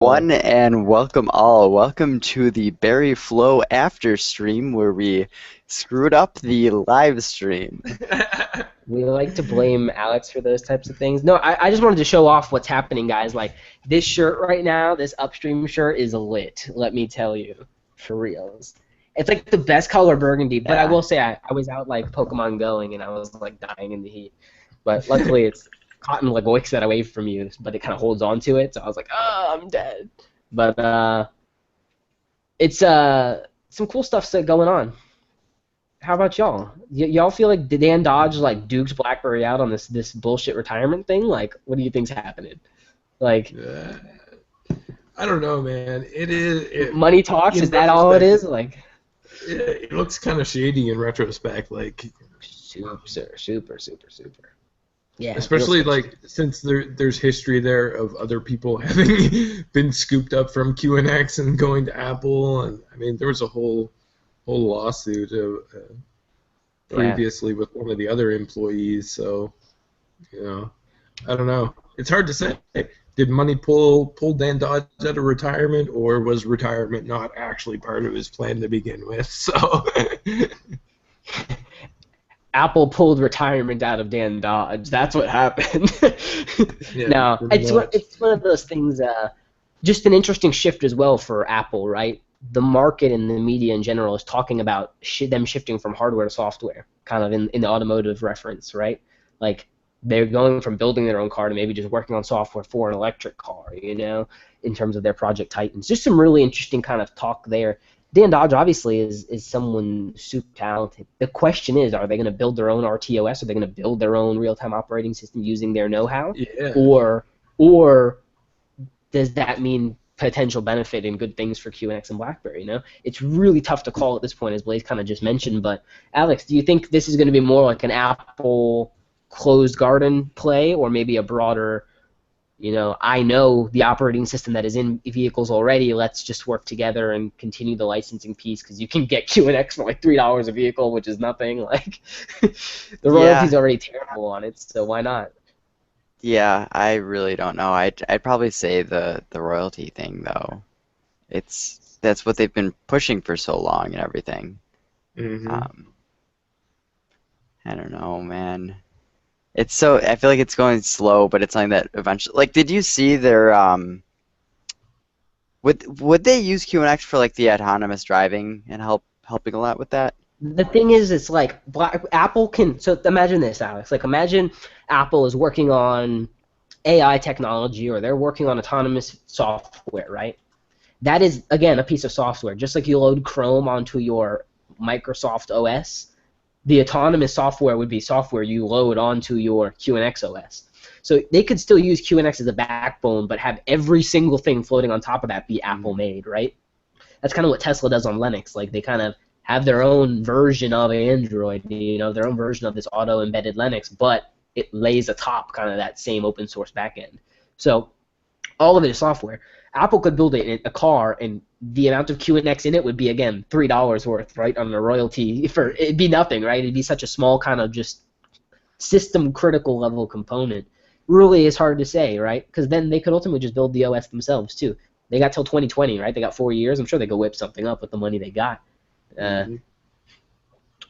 One and welcome all. Welcome to the Berry Flow after stream where we screwed up the live stream. We like to blame Alex for those types of things. No, I just wanted to show off what's happening, guys. Like, this shirt right now, this Upstream shirt is lit, let me tell you. For reals. It's like the best color burgundy, but I Yeah. will say I was out, like, Pokemon Going, and I was, like, dying in the heat. But luckily it's cotton, like, wicks that away from you, but it kind of holds on to it, so I was like, oh, I'm dead. But it's some cool stuff going on. How about y'all? Y'all feel like Dan Dodge like dukes BlackBerry out on this bullshit retirement thing? Like, what do you think's happening? Like, Uh, I don't know, man. It is money talks? in Is that all it retrospect. is? Like, It looks kind of shady in retrospect, like super. Yeah, real especially sketchy. like since there's history there of other people having been scooped up from QNX and going to Apple, and I mean there was a whole lawsuit Yeah. previously with one of the other employees. So I don't know. It's hard to say. Did money pull Dan Dodge out of retirement, or was retirement not actually part of his plan to begin with? So, Apple pulled retirement out of Dan Dodge. That's what happened. yeah, No, pretty much. it's one of those things. Just an interesting shift as well for Apple, right? The market and the media in general is talking about them shifting from hardware to software, kind of in the automotive reference, right? Like they're going from building their own car to maybe just working on software for an electric car, in terms of their Project Titans. Just some really interesting kind of talk there. Dan Dodge obviously is someone super talented. The question is, are they going to build their own RTOS? Are they going to build their own real-time operating system using their know-how, Yeah, or does that mean potential benefit and good things for QNX and BlackBerry? It's really tough to call at this point, as Blaze kind of just mentioned. But Alex, do you think this is going to be more like an Apple closed garden play, or maybe a broader, I know the operating system that is in vehicles already. Let's just work together and continue the licensing piece because you can get QNX for like $3 a vehicle, which is nothing. Like the Yeah. royalty's already terrible on it, so why not? Yeah, I really don't know. I'd probably say the royalty thing though. That's what they've been pushing for so long and everything. hmm Um, I don't know, man. It's so I feel like it's going slow, but it's something that eventually like did you see their would they use QNX for like the autonomous driving and helping a lot with that? The thing is, it's like Apple can. So imagine this, Alex. Like imagine Apple is working on AI technology, or they're working on autonomous software, right? That is again a piece of software. Just like you load Chrome onto your Microsoft OS, the autonomous software would be software you load onto your QNX OS. So they could still use QNX as a backbone, but have every single thing floating on top of that be Apple made, right? That's kind of what Tesla does on Linux. Like they kind of have their own version of Android, their own version of this auto embedded Linux, but it lays atop kind of that same open source backend. So all of it is software. Apple could build a car, and the amount of QNX in it would be again $3 worth, right, on a royalty. For it'd be nothing, right? It'd be such a small kind of just system critical level component. Really is hard to say, right? Because then they could ultimately just build the OS themselves too. They got till 2020, right? They got 4 years. I'm sure they could whip something up with the money they got. Uh, hmm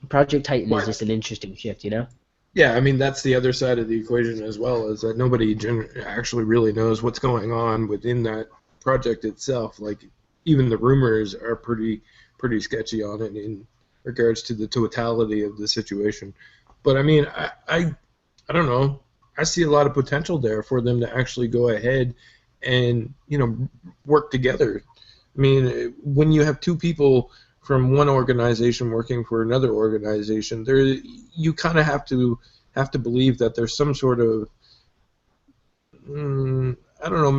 Project Titan is But just an interesting shift. yeah, I mean that's the other side of the equation as well, is that nobody actually really knows what's going on within that project itself. Like even the rumors are pretty sketchy on it in regards to the totality of the situation. But I mean, I don't know. I see a lot of potential there for them to actually go ahead and work together. I mean, when you have two people from one organization working for another organization, there you kind of have to believe that there's some sort of I don't know,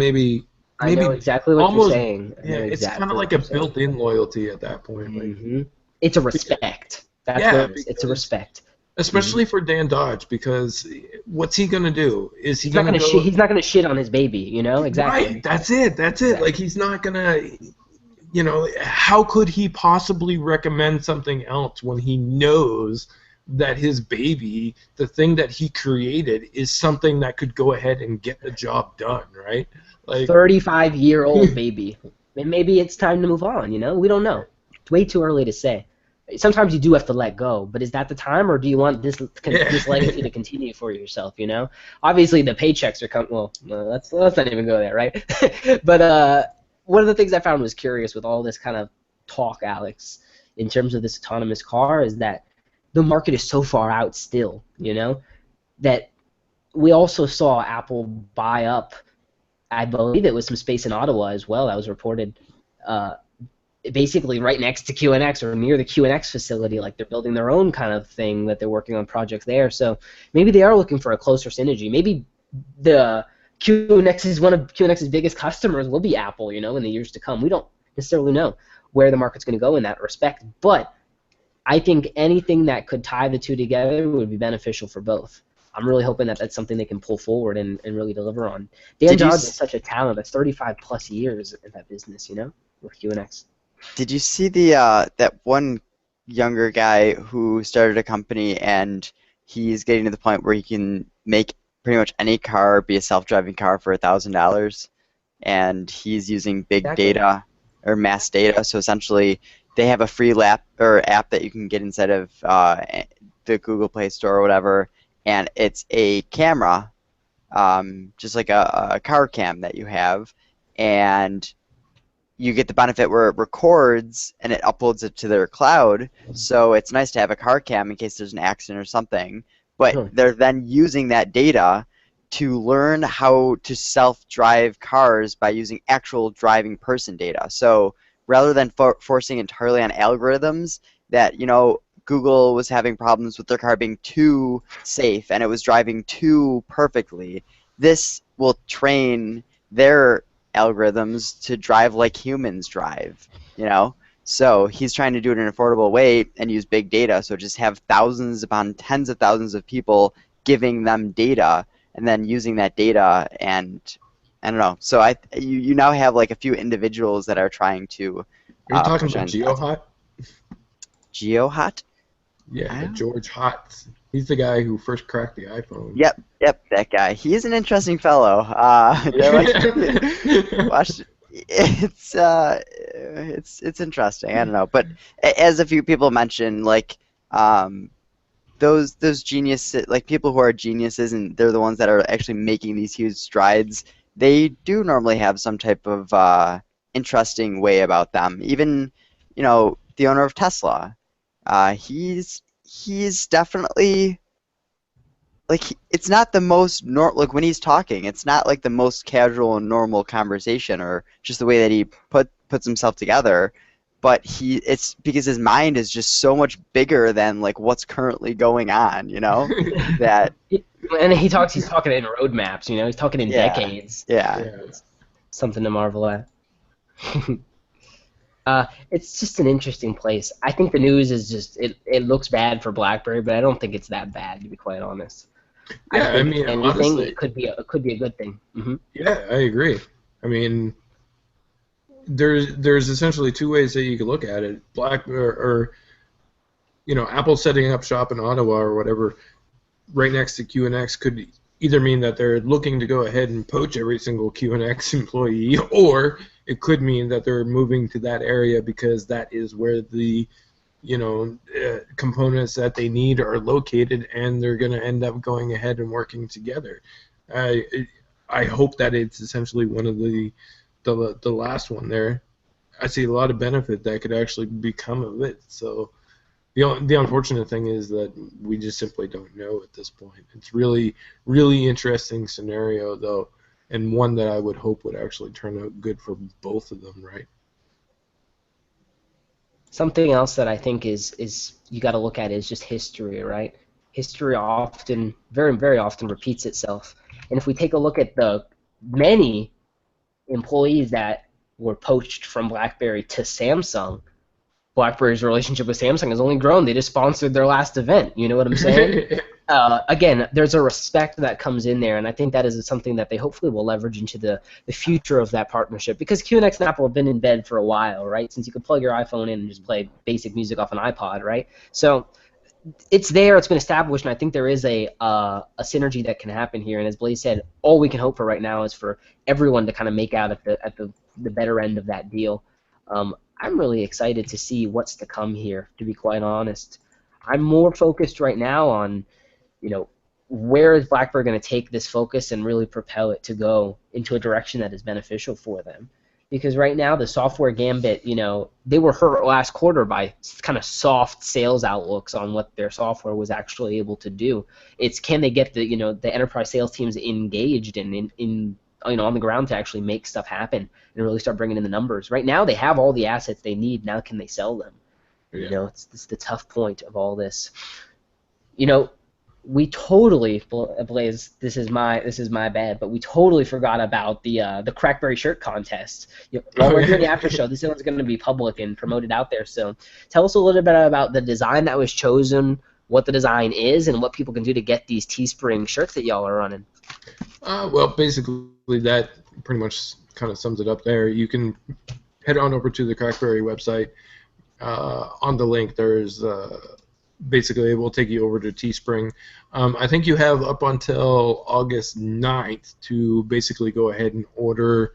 I know maybe exactly what you're almost, saying. I yeah, know it's kind of exactly like what a you're saying. built-in loyalty at that point, like It's a respect. That's what yeah, it is. It's a because respect. hmm especially for Dan Dodge, because what's he gonna do? Is he He's not gonna gonna shit. go He's not gonna shit on his baby. right? Exactly. That's it. Like Exactly. he's not gonna, how could he possibly recommend something else when he knows that his baby, the thing that he created, is something that could go ahead and get the job done, right? Like, 35-year-old baby. And maybe it's time to move on, you know? We don't know. It's way too early to say. Sometimes you do have to let go, but is that the time, or do you want this legacy to continue for yourself, you know? Obviously, the paychecks are coming. Well, let's not even go there, right? But one of the things I found was curious with all this kind of talk, Alex, in terms of this autonomous car, is that the market is so far out still, you know, that we also saw Apple buy up, I believe it was some space in Ottawa as well, that was reported, basically right next to QNX or near the QNX facility. Like they're building their own kind of thing that they're working on projects there. So maybe they are looking for a closer synergy. Maybe the one of QNX's biggest customers will be Apple, you know, in the years to come. We don't necessarily know where the market's going to go in that respect, but I think anything that could tie the two together would be beneficial for both. I'm really hoping that that's something they can pull forward and really deliver on. Dan Johns is such a talent. That's 35 plus years in that business, you know, with QNX. Did you see the that one younger guy who started a company and he's getting to the point where he can make pretty much any car be a self-driving car for $1,000, and he's using big data or mass data. So essentially, they have a free app that you can get inside of the Google Play Store or whatever, and it's a camera, just like a car cam that you have, and you get the benefit where it records and it uploads it to their cloud. So it's nice to have a car cam in case there's an accident or something. But they're then using that data to learn how to self-drive cars by using actual driving person data. So rather than forcing entirely on algorithms that, you know, Google was having problems with their car being too safe and it was driving too perfectly, this will train their algorithms to drive like humans drive, you know? So he's trying to do it in an affordable way and use big data, so just have thousands upon tens of thousands of people giving them data and then using that data, and I don't know. So you now have like a few individuals that are trying to are you talking about GeoHot? GeoHot? Yeah, George Hotz. He's the guy who first cracked the iPhone. Yep, that guy. He's an interesting fellow. It's interesting. I don't know, but as a few people mentioned, like those geniuses, like people who are geniuses, and they're the ones that are actually making these huge strides. They do normally have some type of interesting way about them. Even, you know, the owner of Tesla. He's definitely, like, it's not the most like when he's talking, it's not like the most casual and normal conversation or just the way that he puts himself together, but it's because his mind is just so much bigger than like what's currently going on, you know? That and he's talking in roadmaps, you know, he's talking in decades. Yeah. It's something to marvel at. It's just an interesting place. I think the news is just it looks bad for BlackBerry, but I don't think it's that bad, to be quite honest. Yeah, I mean, anything, honestly, it could be a good thing. Mm-hmm. Yeah, I agree. I mean, there's essentially two ways that you could look at it. Or you know, Apple setting up shop in Ottawa or whatever, right next to QNX, could either mean that they're looking to go ahead and poach every single QNX employee, or it could mean that they're moving to that area because that is where the, you know, components that they need are located, and they're going to end up going ahead and working together. I hope that it's essentially one of the last one there. I see a lot of benefit that could actually become of it. So the unfortunate thing is that we just simply don't know at this point. It's really interesting scenario though, and one that I would hope would actually turn out good for both of them, right? Something else that I think is you got to look at is just history, right? History often, very often repeats itself. And if we take a look at the many employees that were poached from BlackBerry to Samsung, BlackBerry's relationship with Samsung has only grown. They just sponsored their last event. You know what I'm saying? Again, there's a respect that comes in there, and I think that is something that they hopefully will leverage into the future of that partnership. Because QNX and Apple have been in bed for a while, right? Since you could plug your iPhone in and just play basic music off an iPod, right? So it's there, it's been established, and I think there is a synergy that can happen here. And as Blaze said, all we can hope for right now is for everyone to kind of make out at the better end of that deal. I'm really excited to see what's to come here, to be quite honest. I'm more focused right now on, where is BlackBerry going to take this focus and really propel it to go into a direction that is beneficial for them. Because right now the software gambit, they were hurt last quarter by kind of soft sales outlooks on what their software was actually able to do. It's can they get the enterprise sales teams engaged and in on the ground to actually make stuff happen and really start bringing in the numbers. Right now they have all the assets they need. Now can they sell them? Yeah. It's the tough point of all this. We totally, Blaze, this is my bad, but we totally forgot about the Crackberry shirt contest. While we're doing the after show, this one's going to be public and promoted out there. So tell us a little bit about the design that was chosen, what the design is, and what people can do to get these Teespring shirts that y'all are running. Well, basically that pretty much kind of sums it up there. You can head on over to the Crackberry website. On the link, there's basically it will take you over to Teespring. I think you have up until August 9th to basically go ahead and order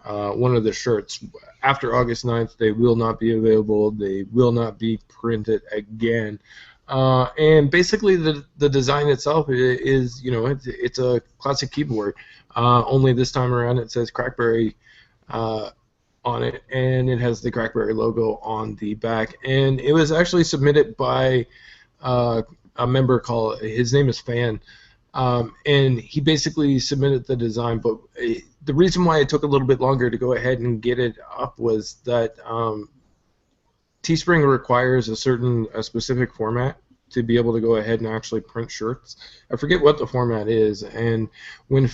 one of the shirts. After August 9th, they will not be available. They will not be printed again. And basically the design itself is, it's a classic keyboard. Only this time around it says Crackberry on it, and it has the Crackberry logo on the back. And it was actually submitted by a member his name is Fan, and he basically submitted the design. But the reason why it took a little bit longer to go ahead and get it up was that Teespring requires a specific format to be able to go ahead and actually print shirts. I forget what the format is, and when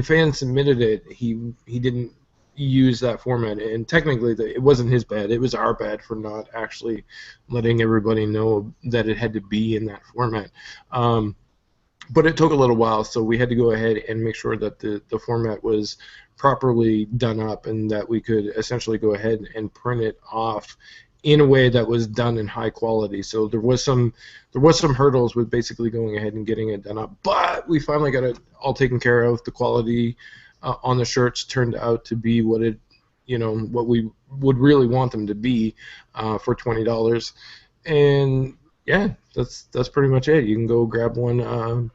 Fan submitted it, he didn't use that format, and technically it wasn't his bad, it was our bad for not actually letting everybody know that it had to be in that format. But it took a little while, so we had to go ahead and make sure that the format was properly done up and that we could essentially go ahead and print it off in a way that was done in high quality. So there was some hurdles with basically going ahead and getting it done up, but we finally got it all taken care of. The quality on the shirts turned out to be what we would really want them to be for $20, and yeah, that's pretty much it. You can go grab one on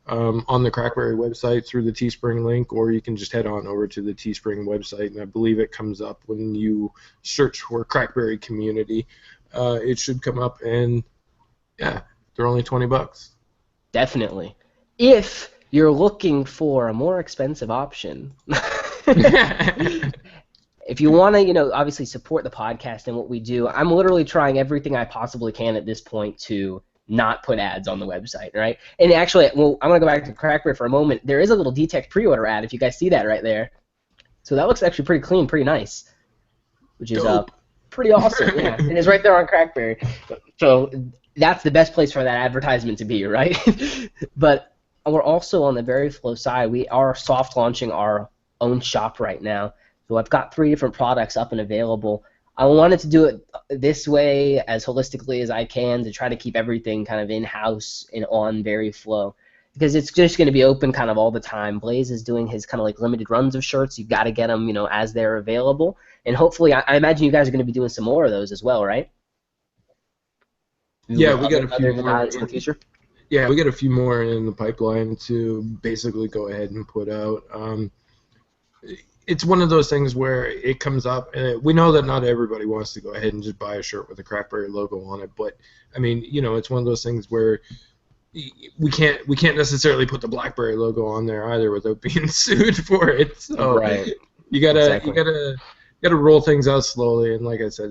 the Crackberry website through the Teespring link, or you can just head on over to the Teespring website, and I believe it comes up when you search for Crackberry community. It should come up, and yeah, they're only $20. Definitely. If you're looking for a more expensive option, if you want to, obviously support the podcast and what we do, I'm literally trying everything I possibly can at this point to not put ads on the website, right? And actually, I'm going to go back to Crackberry for a moment. There is a little DTEK pre-order ad, if you guys see that right there. So that looks actually pretty clean, pretty nice, which is pretty awesome. Yeah, it is right there on Crackberry. So that's the best place for that advertisement to be, right? But we're also on the very flow side. We are soft launching our own shop right now. So I've got 3 different products up and available. I wanted to do it this way as holistically as I can to try to keep everything kind of in-house and on very flow, because it's just going to be open kind of all the time. Blaze is doing his kind of like limited runs of shirts. You've got to get them, as they're available. And hopefully, I imagine you guys are going to be doing some more of those as well, right? Yeah, we got a few more in the future. Yeah, we got a few more in the pipeline to basically go ahead and put out. It's one of those things where it comes up, and we know that not everybody wants to go ahead and just buy a shirt with a Crackberry logo on it, but I mean, it's one of those things where we can't necessarily put the BlackBerry logo on there either without being sued for it. So right. you gotta roll things out slowly, and like I said,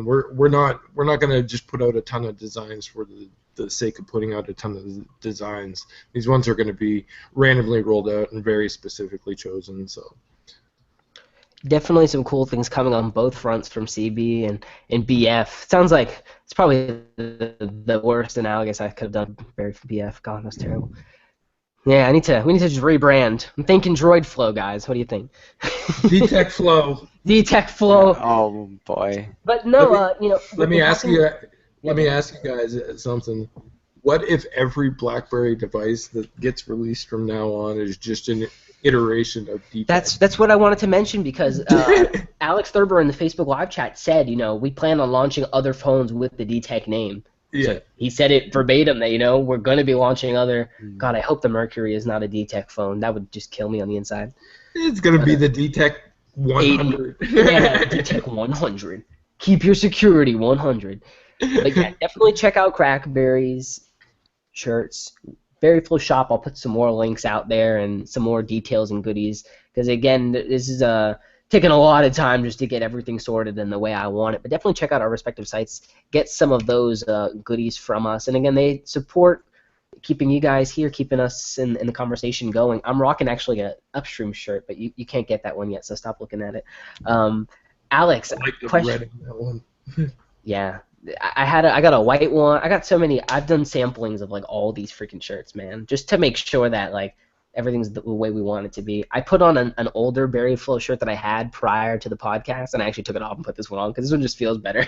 we're not gonna just put out a ton of designs for the sake of putting out a ton of designs. These ones are going to be randomly rolled out and very specifically chosen. So definitely some cool things coming on both fronts from CB and BF. Sounds like it's probably the worst analogous I could have done for BF. God, that's terrible. Yeah, we need to just rebrand. I'm thinking Droid Flow, guys. What do you think? DTEK Flow. DTEK Flow. Oh boy. But no, Let me ask you. Let me ask you guys something. What if every BlackBerry device that gets released from now on is just an iteration of DTEK? That's what I wanted to mention because Alex Thurber in the Facebook Live chat said, we plan on launching other phones with the DTEK name. Yeah. So he said it verbatim that, we're going to be launching other. Mm. God, I hope the Mercury is not a DTEK phone. That would just kill me on the inside. It's going to be the DTEK 100. Yeah, DTEK 100. Keep your security 100. But yeah, definitely check out Crackberry's shirts. Berry Flow Shop, I'll put some more links out there and some more details and goodies. Because again, this is taking a lot of time just to get everything sorted in the way I want it. But definitely check out our respective sites. Get some of those goodies from us. And again, they support keeping you guys here, keeping us in the conversation going. I'm rocking actually an Upstream shirt, but you can't get that one yet, so stop looking at it. Alex, I like the question. red in that one. Yeah. I got a white one. I got so many. I've done samplings of like all these freaking shirts, man, just to make sure that like everything's the way we want it to be. I put on an older Berry Flow shirt that I had prior to the podcast, and I actually took it off and put this one on because this one just feels better.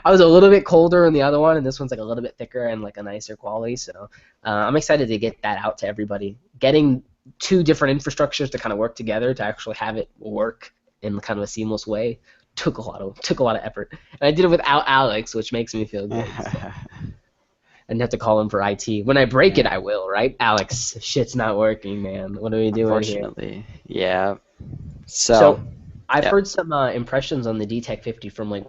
I was a little bit colder in the other one, and this one's like a little bit thicker and like a nicer quality. So I'm excited to get that out to everybody. Getting two different infrastructures to kind of work together to actually have it work in kind of a seamless way took a lot of effort, and I did it without Alex, which makes me feel good. So. I didn't have to call him for IT. When I break it, I will, right? Alex, shit's not working, man. What are we doing here? Unfortunately, yeah. So I've heard some impressions on the DTEK 50 from like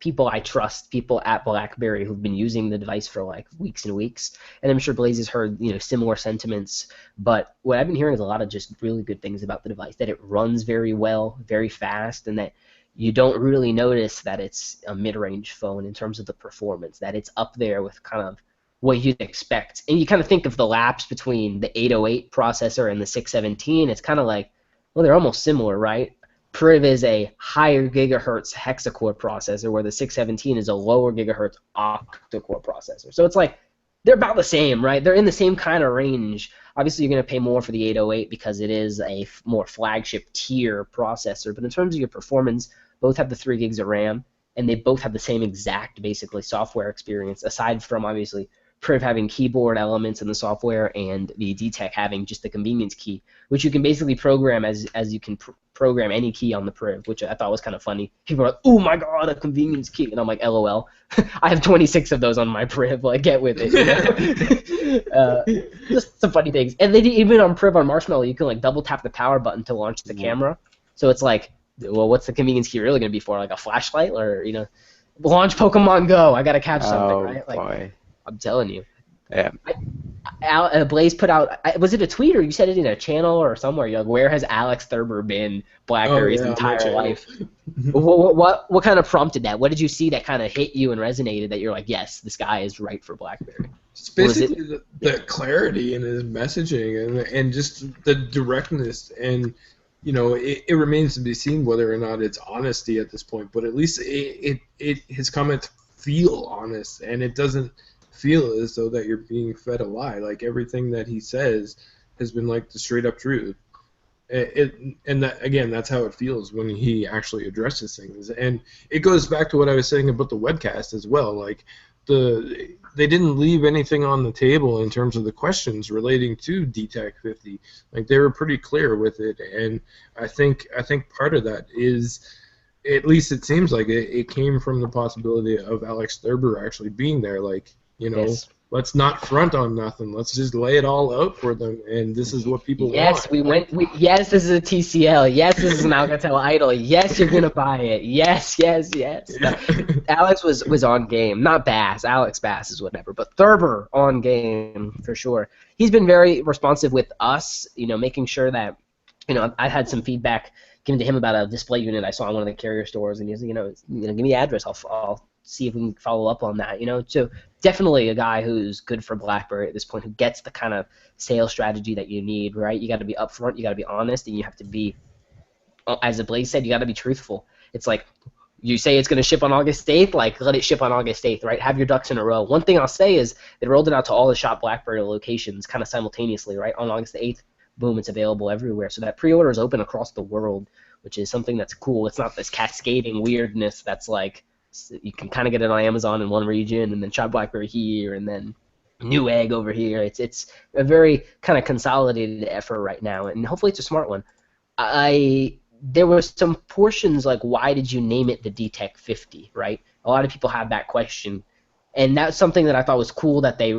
people I trust, people at BlackBerry who've been using the device for like weeks and weeks, and I'm sure Blaze has heard similar sentiments. But what I've been hearing is a lot of just really good things about the device. That it runs very well, very fast, and that you don't really notice that it's a mid-range phone in terms of the performance. That it's up there with kind of what you'd expect, and you kind of think of the lapse between the 808 processor and the 617. It's kind of like, well, they're almost similar, right? Priv is a higher gigahertz hexacore processor, where the 617 is a lower gigahertz octa-core processor. So it's like they're about the same, right? They're in the same kind of range. Obviously, you're going to pay more for the 808 because it is a more flagship tier processor. But in terms of your performance, both have the 3 gigs of RAM, and they both have the same exact, basically, software experience, aside from, obviously, Priv having keyboard elements in the software and the DTEK having just the convenience key, which you can basically program as you can program any key on the Priv, which I thought was kind of funny. People are like, oh my god, a convenience key. And I'm like, LOL. I have 26 of those on my Priv. Like, get with it. Just some funny things. And even on Priv on Marshmallow, you can like double tap the power button to launch the camera. So it's like, well, what's the convenience key really going to be for? Like a flashlight, or launch Pokemon Go? I got to catch something, right? Like, boy. I'm telling you. Yeah. Blaze put out, was it a tweet or you said it in a channel or somewhere? You're like, where has Alex Thurber been BlackBerry's entire life? What kind of prompted that? What did you see that kind of hit you and resonated that you're like, yes, this guy is right for BlackBerry? It's basically the clarity in his messaging and just the directness, and it remains to be seen whether or not it's honesty at this point. But at least his comments feel honest, and it doesn't feel as though that you're being fed a lie. Like everything that he says has been like the straight up truth. And that, again, that's how it feels when he actually addresses things. And it goes back to what I was saying about the webcast as well. Like they didn't leave anything on the table in terms of the questions relating to DTEK 50. Like they were pretty clear with it, and I think part of that is, at least it seems like it came from the possibility of Alex Thurber actually being there. Like, Yes. Let's not front on nothing. Let's just lay it all out for them, and this is what people want. Yes, this is a TCL. Yes, this is an Alcatel Idol. Yes, you're gonna buy it. Yes. No, Alex was on game. Not Bass. Alex Bass is whatever, but Thurber on game for sure. He's been very responsive with us, making sure that, I had some feedback given to him about a display unit I saw in one of the carrier stores, and he's, give me the address. I'll see if we can follow up on that. So definitely a guy who's good for BlackBerry at this point, who gets the kind of sales strategy that you need, right? You got to be upfront, you got to be honest, and you have to be, as Blaze said, you got to be truthful. It's like, you say it's going to ship on August 8th, like, let it ship on August 8th, right? Have your ducks in a row. One thing I'll say is they rolled it out to all the Shop BlackBerry locations kind of simultaneously, right? On August 8th, boom, it's available everywhere. So that pre-order is open across the world, which is something that's cool. It's not this cascading weirdness that's like You can kind of get it on Amazon in one region, and then Try BlackBerry here, and then Newegg over here. It's a very kind of consolidated effort right now, and hopefully it's a smart one. There were some portions like, why did you name it the DTEK 50, right? A lot of people have that question, and that's something that I thought was cool that they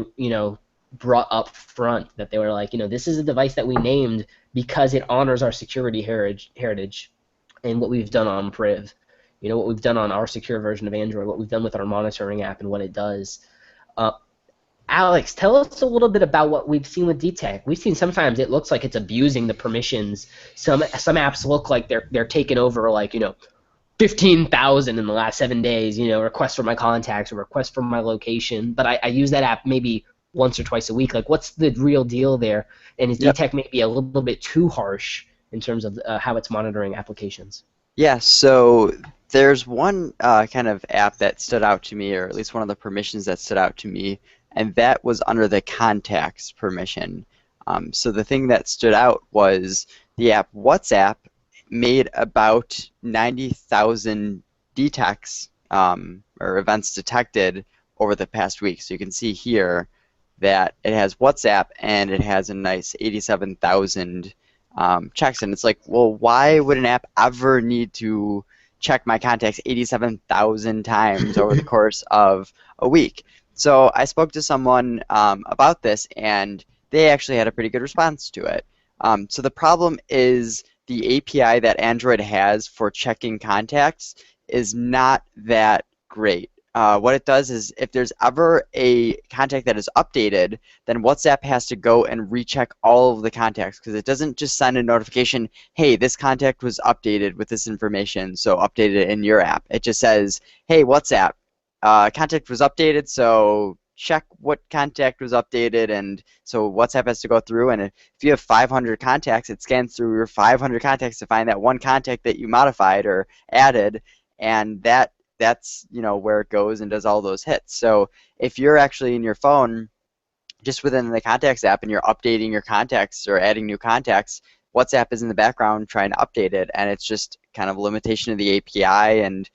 brought up front, that they were like, this is a device that we named because it honors our security heritage and what we've done on Priv, what we've done on our secure version of Android, what we've done with our monitoring app and what it does. Alex, tell us a little bit about what we've seen with DTEK. We've seen sometimes it looks like it's abusing the permissions. Some apps look like they're taking over 15,000 in the last 7 days, requests for my contacts or requests for my location. But I use that app maybe once or twice a week. Like, what's the real deal there? And is DTEK maybe a little bit too harsh in terms of how it's monitoring applications? Yeah, so there's one kind of app that stood out to me, or at least one of the permissions that stood out to me, and that was under the contacts permission. So the thing that stood out was the app WhatsApp made about 90,000 DTEKs, or events detected over the past week. So you can see here that it has WhatsApp and it has a nice 87,000 checks. And it's like, well, why would an app ever need to check my contacts 87,000 times over the course of a week? So I spoke to someone about this, and they actually had a pretty good response to it. So the problem is the API that Android has for checking contacts is not that great. What it does is, if there's ever a contact that is updated, then WhatsApp has to go and recheck all of the contacts, because it doesn't just send a notification, hey, this contact was updated with this information, so update it in your app. It just says, hey, WhatsApp, contact was updated, so check what contact was updated. And so WhatsApp has to go through, and if you have 500 contacts, it scans through your 500 contacts to find that one contact that you modified or added, and that's where it goes and does all those hits. So if you're actually in your phone, just within the Contacts app, and you're updating your contacts or adding new contacts, WhatsApp is in the background trying to update it, and it's just kind of a limitation of the API, and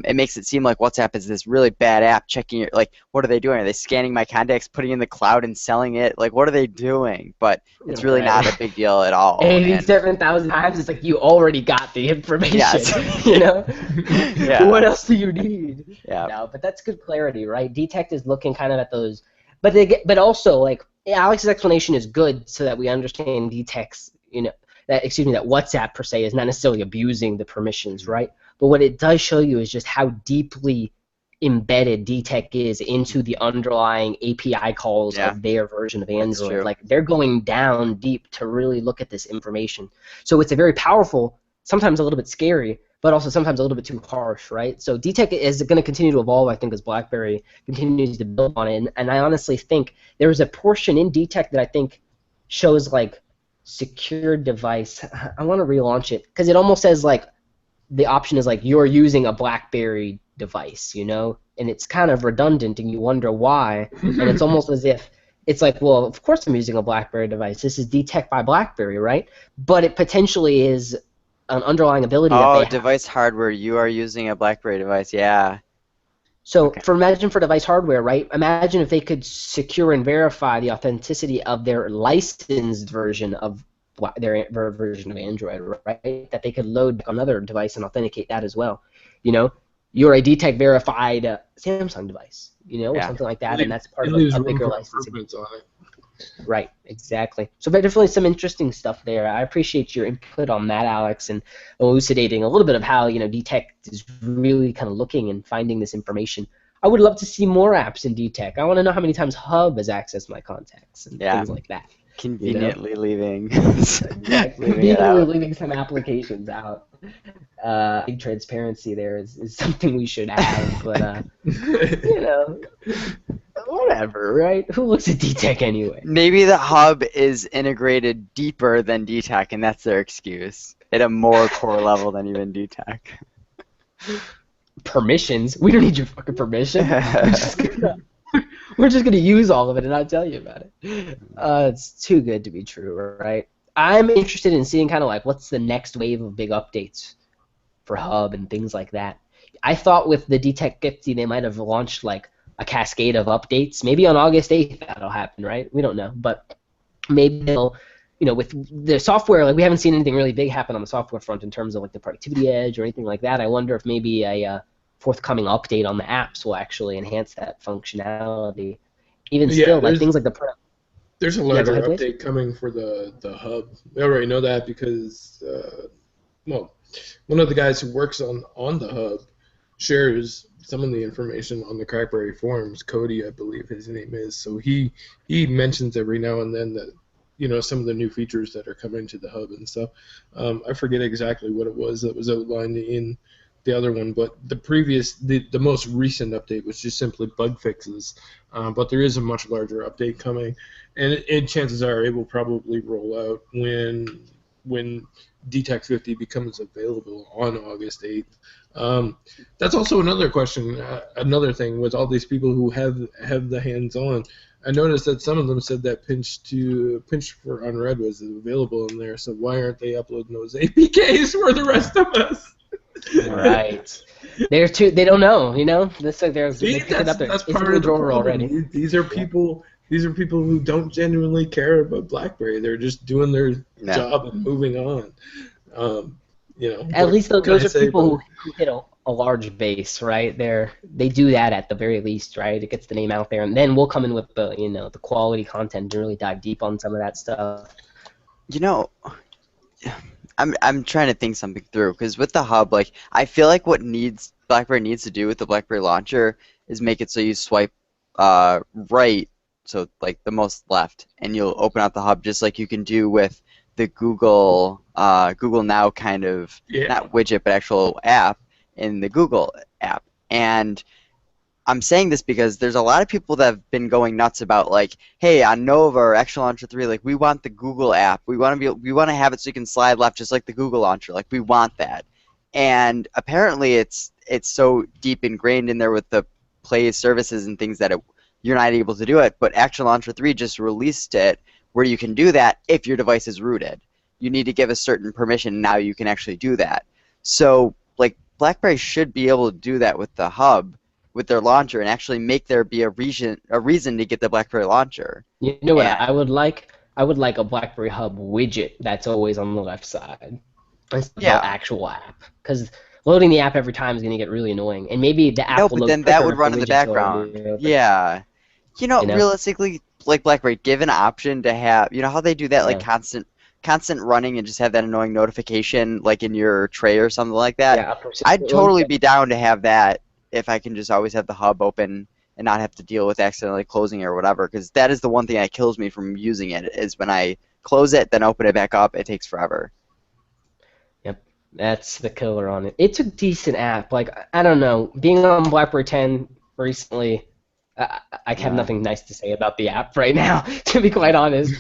it makes it seem like WhatsApp is this really bad app checking your, like, what are they doing? Are they scanning my contacts, putting it in the cloud, and selling it? Like, what are they doing? But it's really not a big deal at all. 87,000 times, it's like you already got the information. Yes. Yeah. What else do you need? Yeah. No, but that's good clarity, right? DTEK is looking kind of at those, but also, like, Alex's explanation is good so that we understand DTEK's, that WhatsApp per se is not necessarily abusing the permissions, right? But what it does show you is just how deeply embedded DTEK is into the underlying API calls of their version of Android. Like, they're going down deep to really look at this information. So it's a very powerful, sometimes a little bit scary, but also sometimes a little bit too harsh, right? So DTEK is going to continue to evolve, I think, as BlackBerry continues to build on it. And I honestly think there's a portion in DTEK that I think shows, like, secure device. I want to relaunch it because it almost says, like, the option is like you're using a BlackBerry device, and it's kind of redundant, and you wonder why. And it's almost as if it's like, well, of course I'm using a BlackBerry device. This is DTEK by BlackBerry, right? But it potentially is an underlying ability that they have. Device hardware. You are using a BlackBerry device, yeah. So imagine for device hardware, right? Imagine if they could secure and verify the authenticity of their licensed version of their version of Android, right? That they could load another device and authenticate that as well. You're a DTEK verified Samsung device, or something like that, and that's part of a bigger licensing. Right, exactly. So definitely some interesting stuff there. I appreciate your input on that, Alex, and elucidating a little bit of how DTEK is really kind of looking and finding this information. I would love to see more apps in DTEK. I want to know how many times Hub has accessed my contacts and things like that. Conveniently leaving. Conveniently leaving some applications out. Big transparency there is something we should have, but whatever, right? Who looks at DTEK anyway? Maybe the hub is integrated deeper than DTEK, and that's their excuse at a more core level than even DTEK. Permissions? We don't need your fucking permission. We're just gonna use all of it and not tell you about it. It's too good to be true, right? I'm interested in seeing kind of like what's the next wave of big updates for Hub and things like that. I thought with the DTEK 50 they might have launched like a cascade of updates. Maybe on August 8th that'll happen, right? We don't know, but maybe they'll, with the software, like we haven't seen anything really big happen on the software front in terms of like the productivity edge or anything like that. I wonder if maybe a forthcoming update on the apps will actually enhance that functionality. Even Yeah, still, like things like the there's a yeah, go larger ahead, please. update coming for the hub. We already know that because well, one of the guys who works on the hub shares some of the information on the Crackberry forums. Cody, I believe his name is. So he mentions every now and then that some of the new features that are coming to the hub and stuff. I forget exactly what it was that was outlined in the other one, but the most recent update was just simply bug fixes. But there is a much larger update coming, and chances are it will probably roll out when DTEK 50 becomes available on August 8th. That's also another question, another thing with all these people who have the hands-on. I noticed that some of them said that pinch for Unread was available in there, so why aren't they uploading those APKs for the rest of us? Right. They don't know, This like See, they pick it up there. that's It's in part the of the drawer problem. already. These are people. These are people who don't genuinely care about BlackBerry. They're just doing their Yeah. job and moving on. At least What can I those are say people about it? who hit a large base, right? They do that at the very least, right? It gets the name out there, and then we'll come in with the quality content and really dive deep on some of that stuff. You know, I'm trying to think something through because with the hub, like I feel like what BlackBerry needs to do with the BlackBerry launcher is make it so you swipe right, so like the most left, and you'll open up the hub just like you can do with the Google Now kind of Yeah. not widget but actual app in the Google app. And I'm saying this because there's a lot of people that have been going nuts about like, hey, on Nova or Actual Launcher 3, like we want the Google app. We want to have it so you can slide left just like the Google launcher. Like we want that. And apparently it's so deep ingrained in there with the Play services and things that you're not able to do it. But Actual Launcher 3 just released it where you can do that if your device is rooted. You need to give a certain permission. Now you can actually do that. So like BlackBerry should be able to do that with the hub, with their launcher, and actually make there be a reason to get the BlackBerry launcher. You know what And I would like? I would like a BlackBerry Hub widget that's always on the left side instead of yeah, the actual app, because loading the app every time is going to get really annoying, and maybe the no, app will but load then that quicker would if the run in the widget's background. already open. Yeah. You know? Realistically, like BlackBerry, give an option to have, how they do that, like Yeah. constant running and just have that annoying notification like in your tray or something like that. Yeah, a persistent I'd one. totally be down to have that if I can just always have the hub open and not have to deal with accidentally closing it or whatever, because that is the one thing that kills me from using it is when I close it, then open it back up, it takes forever. Yep, that's the killer on it. It's a decent app. Like I don't know, being on BlackBerry 10 recently, I have Uh, nothing nice to say about the app right now. To be quite honest,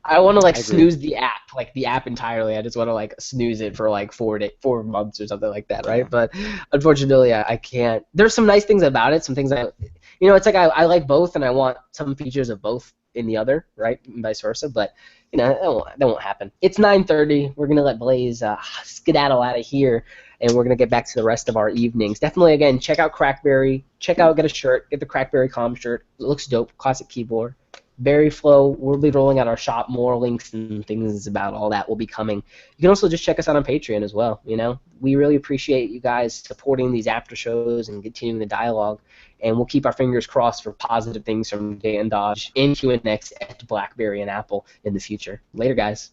I want to like I agree. snooze the app, like the app entirely. I just want to like snooze it for like 4 months or something like that, right? But unfortunately, I can't. There's some nice things about it. Some things it's like I like both, and I want some features of both in the other, right, and vice versa. But that won't happen. It's 9:30. We're gonna let Blaze skedaddle out of here, and we're gonna get back to the rest of our evenings. Definitely, again, check out Crackberry. Get a shirt. Get the Crackberry Com shirt. It looks dope. Classic keyboard. Berry Flow, we'll be rolling out our shop. More links and things about all that will be coming. You can also just check us out on Patreon as well. We really appreciate you guys supporting these after shows and continuing the dialogue. And we'll keep our fingers crossed for positive things from Dan Dodge in QNX at BlackBerry and Apple in the future. Later, guys.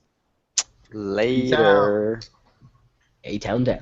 Peace out. Later. A-Town down.